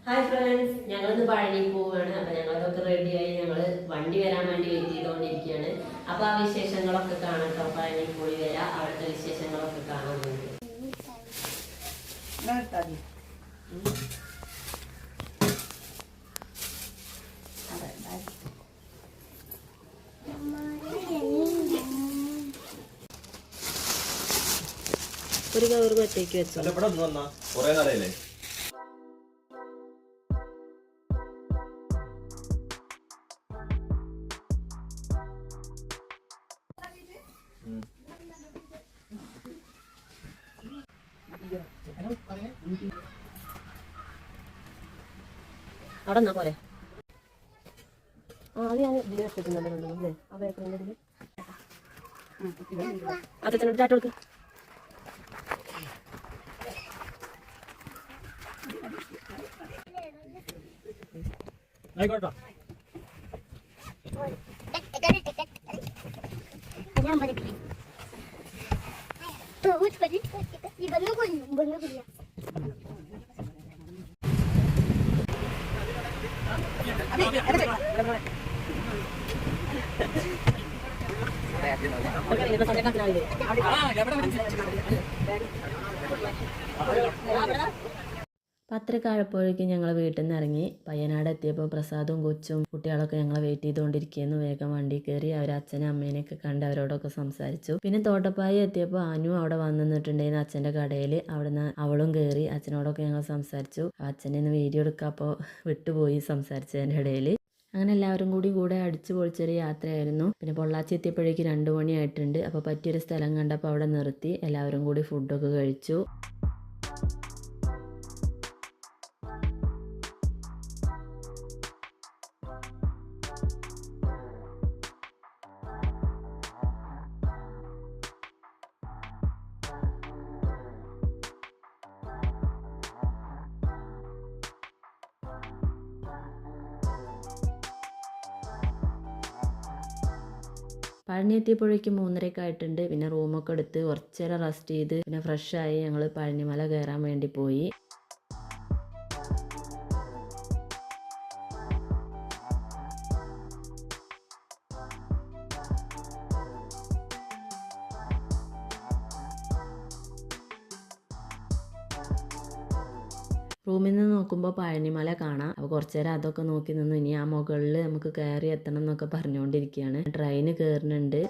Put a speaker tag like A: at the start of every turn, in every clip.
A: Hi friends, ഞങ്ങളിന്ന് പഴനി പോവുകയാണ്. അപ്പൊ ഞങ്ങളതൊക്കെ റെഡിയായി ഞങ്ങൾ വണ്ടി വരാൻ വേണ്ടി വെയിറ്റ് ചെയ്തുകൊണ്ടിരിക്കുകയാണ്. അപ്പൊ ആ വിശേഷങ്ങളൊക്കെ കാണാം കേട്ടോ. പഴനി പോയി വരാം, അവിടുത്തെ വിശേഷങ്ങളൊക്കെ കാണാൻ വേണ്ടി. ഒരു കവർ പറ്റേക്ക് വെച്ചോ. അവിടെ എന്നാ പോരെ. അത് ഞാൻ ഇതിൽ വെച്ചിട്ടുണ്ടല്ലോ അല്ലേ? ആ ബേക്കറിൻ്റെ ഇതിൽ അച്ഛനോട് ചാറ്റ് കൊടുക്ക്.
B: ആയിക്കോട്ടോ.
A: പത്തരക്കാഴപ്പോഴേക്കും ഞങ്ങൾ വീട്ടിൽ നിന്ന് ഇറങ്ങി. പയ്യനാട് എത്തിയപ്പോൾ പ്രസാദും കൊച്ചും കുട്ടികളൊക്കെ ഞങ്ങളെ വെയിറ്റ് ചെയ്തുകൊണ്ടിരിക്കുകയെന്ന്. വേഗം വണ്ടി കയറി അവർ അച്ഛനും അമ്മേനെയൊക്കെ കണ്ട് അവരോടൊക്കെ സംസാരിച്ചു. പിന്നെ തോട്ടപ്പായി എത്തിയപ്പോൾ അനു അവിടെ വന്നു നിന്നിട്ടുണ്ടായിരുന്നു അച്ഛൻ്റെ കടയിൽ. അവിടുന്ന് അവളും കയറി. അച്ഛനോടൊക്കെ ഞങ്ങൾ സംസാരിച്ചു. അച്ഛനെ ഒന്ന് വീഡിയോ എടുക്കാം, അപ്പോൾ വിട്ടുപോയി സംസാരിച്ചതിൻ്റെ ഇടയിൽ. അങ്ങനെ എല്ലാവരും കൂടെ അടിച്ചു പൊളിച്ചൊരു യാത്രയായിരുന്നു. പിന്നെ പൊള്ളാച്ചി എത്തിയപ്പോഴേക്ക് 2 മണിയായിട്ടുണ്ട്. അപ്പോൾ പറ്റിയൊരു സ്ഥലം കണ്ടപ്പോൾ അവിടെ നിർത്തി എല്ലാവരും കൂടി ഫുഡൊക്കെ കഴിച്ചു. പഴനി എത്തിയപ്പോഴേക്കും 3:30 ആയിട്ടുണ്ട്. പിന്നെ റൂമൊക്കെ എടുത്ത് കുറച്ച് നേരം റെസ്റ്റ് ചെയ്ത് പിന്നെ ഫ്രഷായി ഞങ്ങൾ പഴനിമല കയറാൻ വേണ്ടി പോയി. റൂമിൽ നിന്ന് നോക്കുമ്പോൾ പഴനിമല കാണാം. അപ്പോൾ കുറച്ച് നേരം അതൊക്കെ നോക്കി നിന്നു. ഇനി ആ മുകളിൽ നമുക്ക് കയറി എത്തണം എന്നൊക്കെ പറഞ്ഞുകൊണ്ടിരിക്കുകയാണ്. ട്രെയിന് കയറുന്നുണ്ട്.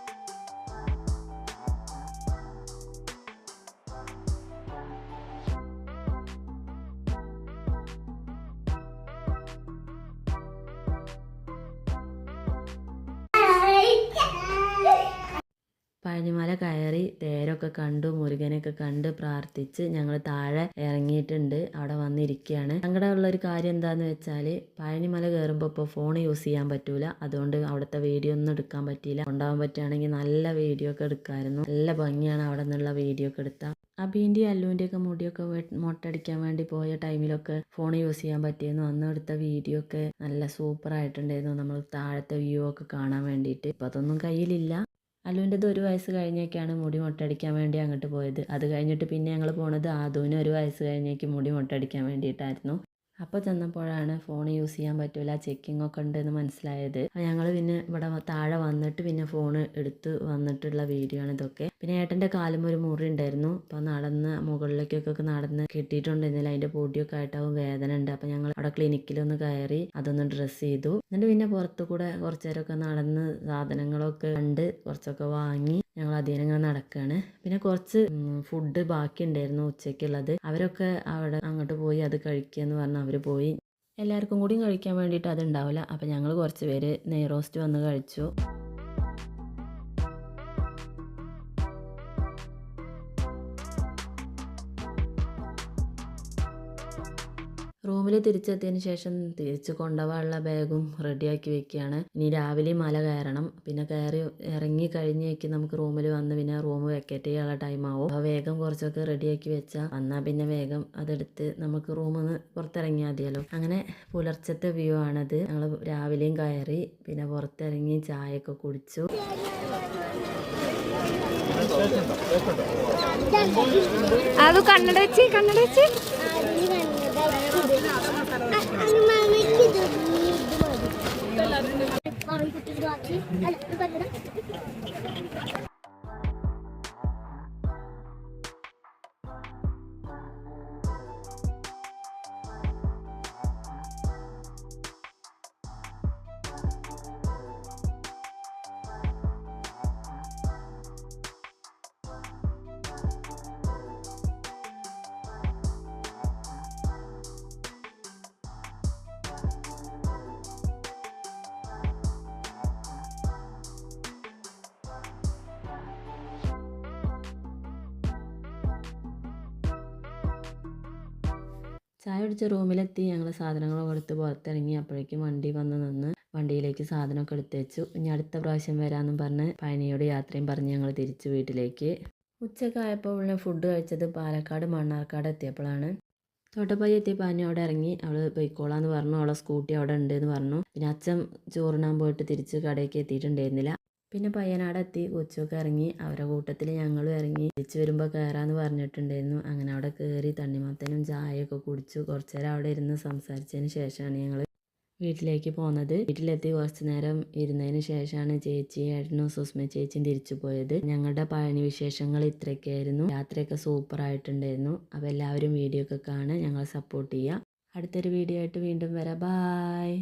A: പഴനിമല കയറി തേരൊക്കെ കണ്ടു, മുരുകനെയൊക്കെ കണ്ട് പ്രാർത്ഥിച്ച് ഞങ്ങൾ താഴെ ഇറങ്ങിയിട്ടുണ്ട്. അവിടെ വന്നിരിക്കുകയാണ്. സങ്കടമുള്ളൊരു കാര്യം എന്താന്ന് വെച്ചാൽ പഴനിമല കയറുമ്പോൾ ഇപ്പോൾ ഫോൺ യൂസ് ചെയ്യാൻ പറ്റൂല. അതുകൊണ്ട് അവിടുത്തെ വീഡിയോ ഒന്നും എടുക്കാൻ പറ്റിയില്ല. കൊണ്ടുപോകാൻ പറ്റുകയാണെങ്കിൽ നല്ല വീഡിയോ ഒക്കെ എടുക്കാമായിരുന്നു. നല്ല ഭംഗിയാണ് അവിടെ നിന്നുള്ള വീഡിയോ ഒക്കെ എടുത്താൽ. അബീൻ്റെയും അല്ലുവിൻ്റെയൊക്കെ മുടിയൊക്കെ മൊട്ടടിക്കാൻ വേണ്ടി പോയ ടൈമിലൊക്കെ ഫോൺ യൂസ് ചെയ്യാൻ പറ്റിയിരുന്നു. അന്ന് എടുത്ത വീഡിയോ ഒക്കെ നല്ല സൂപ്പറായിട്ടുണ്ടായിരുന്നു. നമ്മൾ താഴത്തെ വ്യൂ ഒക്കെ കാണാൻ വേണ്ടിയിട്ട്. ഇപ്പം അതൊന്നും കയ്യിലില്ല. അല്ലുവിൻ്റെത് 1 വയസ്സ് കഴിഞ്ഞേക്കാണ് മുടി മൊട്ടടിക്കാൻ വേണ്ടി അങ്ങോട്ട് പോയത്. അത് കഴിഞ്ഞിട്ട് പിന്നെ ഞങ്ങൾ പോണത് ആദുവിന് 1 വയസ്സ് കഴിഞ്ഞേക്ക് മുടി മൊട്ടടിക്കാൻ വേണ്ടിയിട്ടായിരുന്നു. അപ്പോൾ ചെന്നപ്പോഴാണ് ഫോൺ യൂസ് ചെയ്യാൻ പറ്റില്ല, ചെക്കിംഗ് ഒക്കെ ഉണ്ടെന്ന് മനസ്സിലായത്. ഞങ്ങൾ പിന്നെ ഇവിടെ താഴെ വന്നിട്ട് പിന്നെ ഫോൺ എടുത്ത് വന്നിട്ടുള്ള വീഡിയോ ആണ് ഇതൊക്കെ. പിന്നെ ഏട്ടൻ്റെ കാലും ഒരു മുറി ഉണ്ടായിരുന്നു. അപ്പോൾ നടന്ന് മുകളിലേക്കൊക്കെ നടന്ന് കിട്ടിയിട്ടുണ്ടെന്നില്ല. അതിൻ്റെ പൊടിയൊക്കെ ആയിട്ടാവും വേദന ഉണ്ട്. അപ്പോൾ ഞങ്ങൾ അവിടെ ക്ലിനിക്കിലൊന്ന് കയറി അതൊന്ന് ഡ്രസ്സ് ചെയ്തു. എന്നിട്ട് പിന്നെ പുറത്തു കൂടെ കുറച്ച് നേരമൊക്കെ നടന്ന് സാധനങ്ങളൊക്കെ കണ്ട് കുറച്ചൊക്കെ വാങ്ങി ഞങ്ങൾ അധികം നടക്കുകയാണ്. പിന്നെ കുറച്ച് ഫുഡ് ബാക്കി ഉണ്ടായിരുന്നു ഉച്ചയ്ക്കുള്ളത്. അവരൊക്കെ അവിടെ അങ്ങോട്ട് പോയി അത് കഴിക്കുക എന്ന് പറഞ്ഞാൽ അവർ പോയി. എല്ലാവർക്കും കൂടി കഴിക്കാൻ വേണ്ടിയിട്ട് അതുണ്ടാവില്ല. അപ്പോൾ ഞങ്ങൾ കുറച്ച് പേര് നെയ് റോസ്റ്റ് വന്ന് കഴിച്ചു. റൂമിൽ തിരിച്ചെത്തിയതിന് ശേഷം തിരിച്ച് കൊണ്ടുപോകാനുള്ള ബാഗും റെഡിയാക്കി വെക്കുകയാണ്. ഇനി രാവിലെ മല കയറണം. പിന്നെ കയറി ഇറങ്ങി കഴിഞ്ഞേക്ക് നമുക്ക് റൂമിൽ വന്ന് പിന്നെ റൂം വെക്കേറ്റ് ചെയ്യാനുള്ള ടൈമാവും. അപ്പോൾ വേഗം കുറച്ചൊക്കെ റെഡിയാക്കി വെച്ചാൽ വന്നാൽ പിന്നെ വേഗം അതെടുത്ത് നമുക്ക് റൂമിൽ നിന്ന് പുറത്തിറങ്ങിയാൽ മതിയല്ലോ. അങ്ങനെ പുലർച്ചത്തെ വ്യൂ ആണത്. ഞങ്ങൾ രാവിലെയും കയറി പിന്നെ പുറത്തിറങ്ങി ചായയൊക്കെ കുടിച്ചു.
C: അത് കണ്ണട വെച്ച്
A: ചായ കുടിച്ച റൂമിലെത്തി ഞങ്ങൾ സാധനങ്ങളൊക്കെ എടുത്ത് പുറത്തിറങ്ങി. അപ്പോഴേക്കും വണ്ടി വന്ന് നിന്ന് വണ്ടിയിലേക്ക് സാധനമൊക്കെ എടുത്ത് വെച്ചു. ഇനി അടുത്ത പ്രാവശ്യം വരാമെന്നും പറഞ്ഞ് പഴനിയോട് യാത്രയും പറഞ്ഞ് ഞങ്ങൾ തിരിച്ചു വീട്ടിലേക്ക്. ഉച്ചക്കായപ്പോൾ ഉള്ള ഫുഡ് കഴിച്ചത് പാലക്കാട് മണ്ണാർക്കാട് എത്തിയപ്പോഴാണ്. തോട്ടപ്പയ്യ എത്തിയപ്പോൾ അനി അവിടെ ഇറങ്ങി. അവൾ പൊയ്ക്കോളാന്ന് പറഞ്ഞു. അവളെ സ്കൂട്ടി അവിടെ ഉണ്ട് എന്ന് പറഞ്ഞു. പിന്നെ അച്ഛൻ ചോറിനാൻ പോയിട്ട് തിരിച്ച് കടയ്ക്ക് എത്തിയിട്ടുണ്ടായിരുന്നില്ല. പിന്നെ പയ്യനാട് എത്തി. കൊച്ചൊക്കെ ഇറങ്ങി. അവരുടെ കൂട്ടത്തിൽ ഞങ്ങളും ഇറങ്ങി. തിരിച്ച് വരുമ്പോൾ കയറാമെന്ന് പറഞ്ഞിട്ടുണ്ടായിരുന്നു. അങ്ങനെ അവിടെ കയറി തണ്ണിമത്തനും ചായയൊക്കെ കുടിച്ചു. കുറച്ച് നേരം അവിടെ ഇരുന്ന് സംസാരിച്ചതിന് ശേഷമാണ് ഞങ്ങൾ വീട്ടിലേക്ക് പോകുന്നത്. വീട്ടിലെത്തി കുറച്ച് നേരം ഇരുന്നതിന് ശേഷമാണ് ചേച്ചി ഏട്ടനും സുസ്മ ചേച്ചിയും തിരിച്ചു പോയത്. ഞങ്ങളുടെ പഴനി വിശേഷങ്ങൾ ഇത്രയൊക്കെയായിരുന്നു. യാത്രയൊക്കെ സൂപ്പർ ആയിട്ടുണ്ടായിരുന്നു. അപ്പോൾ എല്ലാവരും വീഡിയോ ഒക്കെ കാണുക, ഞങ്ങളെ സപ്പോർട്ട് ചെയ്യുക. അടുത്തൊരു വീഡിയോ ആയിട്ട് വീണ്ടും വരാം. ബായ്.